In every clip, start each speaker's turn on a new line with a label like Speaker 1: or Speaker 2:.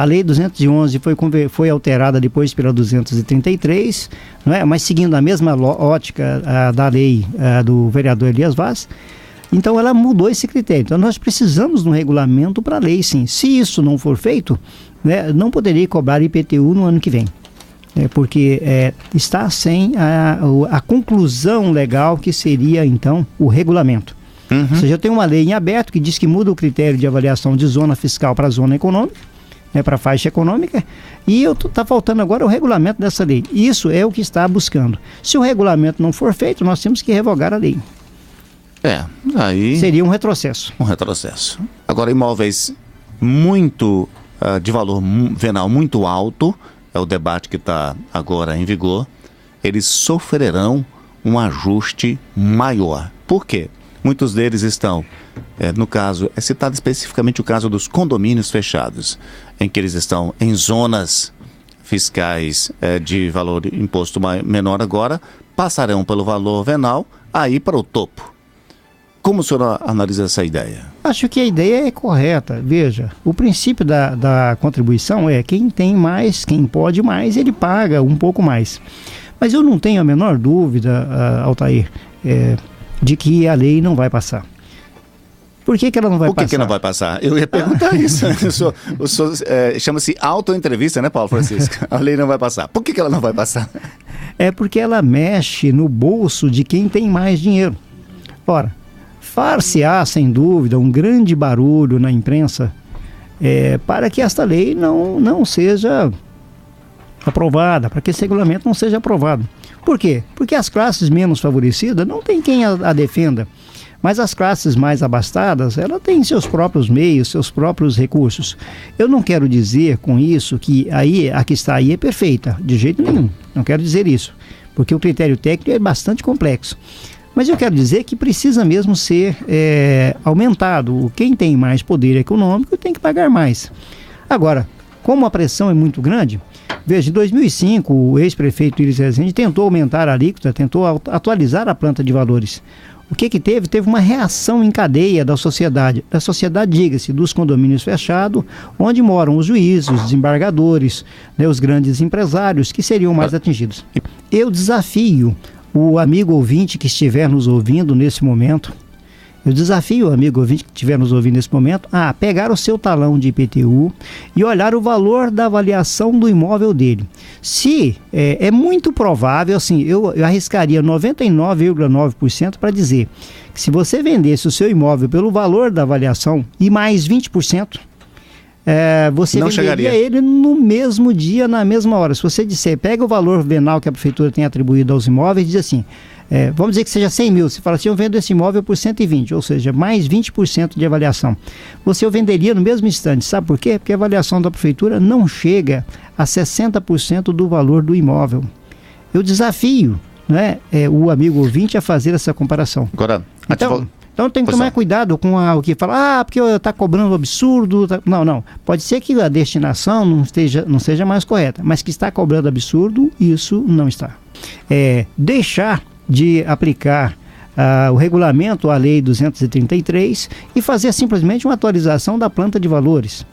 Speaker 1: A lei 211 foi alterada depois pela 233, não é? Mas seguindo a mesma ótica da lei do vereador Elias Vaz. Então ela mudou esse critério. Então nós precisamos de um regulamento para a lei, sim. Se isso não for feito, né, não poderia cobrar IPTU no ano que vem. Porque está sem a conclusão legal que seria então o regulamento. Uhum. Ou seja, eu tenho uma lei em aberto que diz que muda o critério de avaliação de zona fiscal para a zona econômica, né, para a faixa econômica, e está faltando agora o regulamento dessa lei. Isso é o que está buscando. Se o regulamento não for feito, nós temos que revogar a lei.
Speaker 2: Aí
Speaker 1: seria um retrocesso.
Speaker 2: Um retrocesso. Agora, imóveis muito de valor venal muito alto, é o debate que está agora em vigor, eles sofrerão um ajuste maior. Por quê? Muitos deles estão, no caso, é citado especificamente o caso dos condomínios fechados, em que eles estão em zonas fiscais de valor imposto menor agora, passarão pelo valor venal, aí para o topo. Como o senhor analisa essa ideia?
Speaker 1: Acho que a ideia é correta. Veja, o princípio da contribuição é quem tem mais, quem pode mais, ele paga um pouco mais. Mas eu não tenho a menor dúvida, Altair, de que a lei não vai passar. Por que ela não vai passar?
Speaker 2: Por que não vai passar? Eu ia perguntar isso. Chama-se autoentrevista, né, Paulo Francisco? A lei não vai passar. Por que ela não vai passar?
Speaker 1: É porque ela mexe no bolso de quem tem mais dinheiro. Ora, far-se-á, sem dúvida, um grande barulho na imprensa para que esta lei não seja aprovada, para que esse regulamento não seja aprovado. Por quê? Porque as classes menos favorecidas não tem quem a defenda, mas as classes mais abastadas, ela tem seus próprios meios, seus próprios recursos. Eu não quero dizer com isso que a que está aí é perfeita, de jeito nenhum, não quero dizer isso, porque o critério técnico é bastante complexo. Mas eu quero dizer que precisa mesmo ser aumentado. Quem tem mais poder econômico tem que pagar mais. Agora, como a pressão é muito grande, veja, em 2005 o ex-prefeito Iris Rezende tentou aumentar a alíquota, tentou atualizar a planta de valores. O que teve? Teve uma reação em cadeia da sociedade. Da sociedade, diga-se, dos condomínios fechados, onde moram os juízes, os desembargadores, né, os grandes empresários, que seriam mais atingidos. Eu desafio o amigo ouvinte que estiver nos ouvindo nesse momento, a pegar o seu talão de IPTU e olhar o valor da avaliação do imóvel dele. Se é muito provável, assim, eu arriscaria 99,9% para dizer que se você vendesse o seu imóvel pelo valor da avaliação e mais 20%, você venderia ele no mesmo dia, na mesma hora. Se você disser, pega o valor venal que a prefeitura tem atribuído aos imóveis e diz assim, vamos dizer que seja 100 mil, você fala assim, eu vendo esse imóvel por 120, ou seja, mais 20% de avaliação. Você o venderia no mesmo instante, sabe por quê? Porque a avaliação da prefeitura não chega a 60% do valor do imóvel. Eu desafio, né, o amigo ouvinte a fazer essa comparação.
Speaker 2: Agora,
Speaker 1: Então tem que tomar cuidado com o que fala, porque está cobrando absurdo. Não. Pode ser que a destinação não seja mais correta, mas que está cobrando absurdo, isso não está. Deixar de aplicar o regulamento, a lei 233, e fazer simplesmente uma atualização da planta de valores.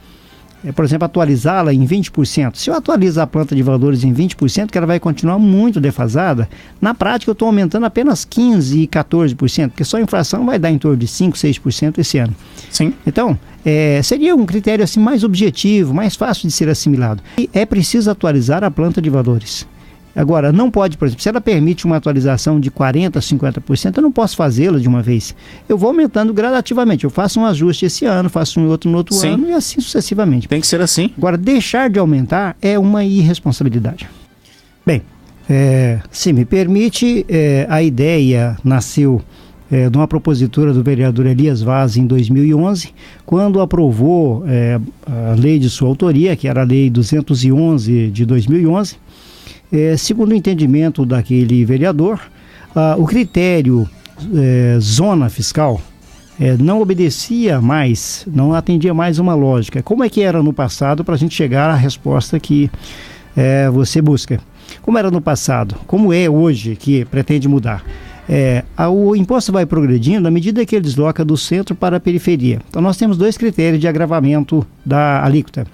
Speaker 1: Por exemplo, atualizá-la em 20%. Se eu atualizar a planta de valores em 20%, que ela vai continuar muito defasada, na prática eu estou aumentando apenas 15% e 14%, porque só a inflação vai dar em torno de 5%, 6% esse ano.
Speaker 2: Sim.
Speaker 1: Então, seria um critério assim, mais objetivo, mais fácil de ser assimilado. E é preciso atualizar a planta de valores. Agora, não pode, por exemplo, se ela permite uma atualização de 40%, 50%, eu não posso fazê-la de uma vez. Eu vou aumentando gradativamente. Eu faço um ajuste esse ano, faço um outro no outro ano e assim sucessivamente.
Speaker 2: Tem que ser assim.
Speaker 1: Agora, deixar de aumentar é uma irresponsabilidade. Bem, se me permite, a ideia nasceu de uma propositura do vereador Elias Vaz em 2011, quando aprovou a lei de sua autoria, que era a lei 211 de 2011, segundo o entendimento daquele vereador, o critério zona fiscal não obedecia mais, não atendia mais uma lógica. Como é que era no passado para a gente chegar à resposta que você busca? Como era no passado? Como é hoje que pretende mudar? O imposto vai progredindo à medida que ele desloca do centro para a periferia. Então nós temos dois critérios de agravamento da alíquota.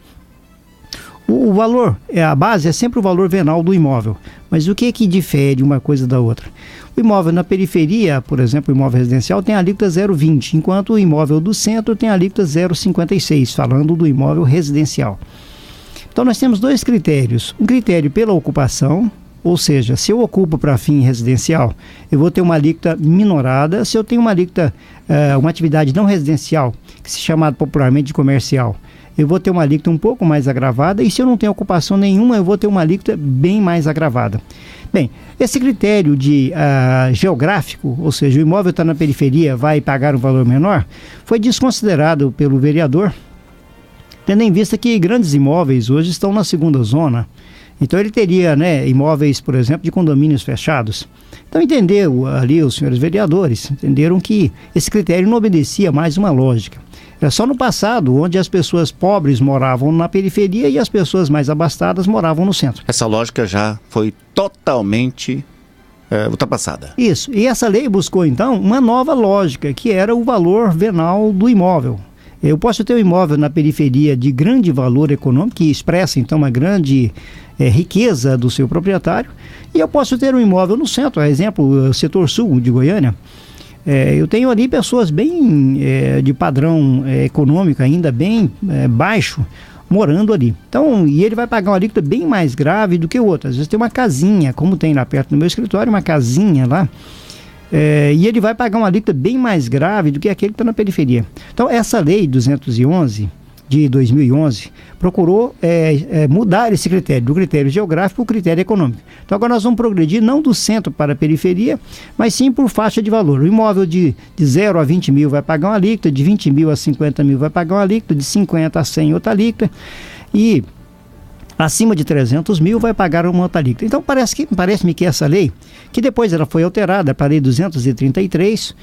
Speaker 1: O valor, a base é sempre o valor venal do imóvel. Mas o que difere uma coisa da outra? O imóvel na periferia, por exemplo, o imóvel residencial tem a alíquota 0,20, enquanto o imóvel do centro tem a alíquota 0,56, falando do imóvel residencial. Então nós temos dois critérios. Um critério pela ocupação, ou seja, se eu ocupo para fim residencial, eu vou ter uma alíquota minorada. Se eu tenho uma alíquota, uma atividade não residencial, que se chama popularmente de comercial, eu vou ter uma alíquota um pouco mais agravada, e se eu não tenho ocupação nenhuma, eu vou ter uma alíquota bem mais agravada. Bem, esse critério geográfico, ou seja, o imóvel está na periferia, vai pagar um valor menor, foi desconsiderado pelo vereador, tendo em vista que grandes imóveis hoje estão na segunda zona. Então ele teria, né, imóveis, por exemplo, de condomínios fechados. Então entendeu ali os senhores vereadores, entenderam que esse critério não obedecia mais uma lógica. Era só no passado, onde as pessoas pobres moravam na periferia e as pessoas mais abastadas moravam no centro.
Speaker 2: Essa lógica já foi totalmente ultrapassada.
Speaker 1: Isso, e essa lei buscou então uma nova lógica, que era o valor venal do imóvel. Eu posso ter um imóvel na periferia de grande valor econômico, que expressa então uma grande riqueza do seu proprietário, e eu posso ter um imóvel no centro, por exemplo, o setor sul de Goiânia. Eu tenho ali pessoas bem de padrão econômico ainda bem baixo, morando ali. Então, e ele vai pagar uma alíquota bem mais grave do que o outro. Às vezes tem uma casinha, como tem lá perto do meu escritório, uma casinha lá, e ele vai pagar uma alíquota bem mais grave do que aquele que está na periferia. Então, essa lei 211 de 2011 procurou mudar esse critério, do critério geográfico para o critério econômico. Então agora nós vamos progredir não do centro para a periferia, mas sim por faixa de valor. O imóvel de 0 a 20 mil vai pagar uma alíquota, de 20 mil a 50 mil vai pagar uma alíquota, de 50 a 100 outra alíquota, e acima de 300 mil vai pagar uma outra alíquota. Então parece-me que essa lei, que depois ela foi alterada para a lei 233,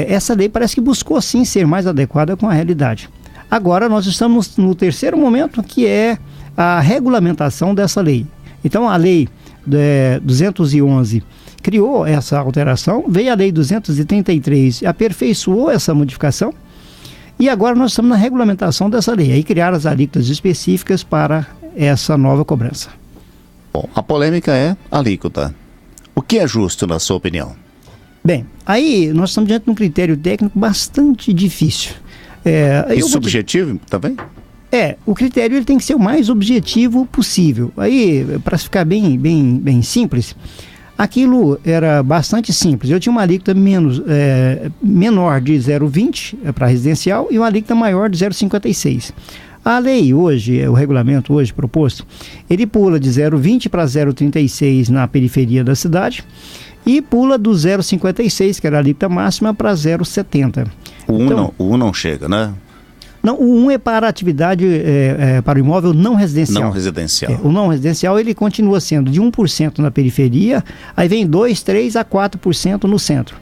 Speaker 1: essa lei parece que buscou sim ser mais adequada com a realidade. Agora nós estamos no terceiro momento, que é a regulamentação dessa lei. Então a lei 211 criou essa alteração, veio a lei 233, aperfeiçoou essa modificação, e agora nós estamos na regulamentação dessa lei. Aí criaram as alíquotas específicas para essa nova cobrança.
Speaker 2: Bom, a polêmica é a alíquota. O que é justo, na sua opinião?
Speaker 1: Bem, aí nós estamos diante de um critério técnico bastante difícil.
Speaker 2: E subjetivo também?
Speaker 1: O critério ele tem que ser o mais objetivo possível. Aí, para ficar bem simples, aquilo era bastante simples. Eu tinha uma alíquota menor de 0,20 para residencial e uma alíquota maior de 0,56. A lei hoje, o regulamento hoje proposto, ele pula de 0,20 para 0,36 na periferia da cidade e pula do 0,56, que era a alíquota máxima, para 0,70.
Speaker 2: O 1 não chega, né?
Speaker 1: Não, o 1 é para a atividade, para o imóvel não residencial.
Speaker 2: Não residencial.
Speaker 1: O não residencial, ele continua sendo de 1% na periferia, aí vem 2, 3 a 4% no centro.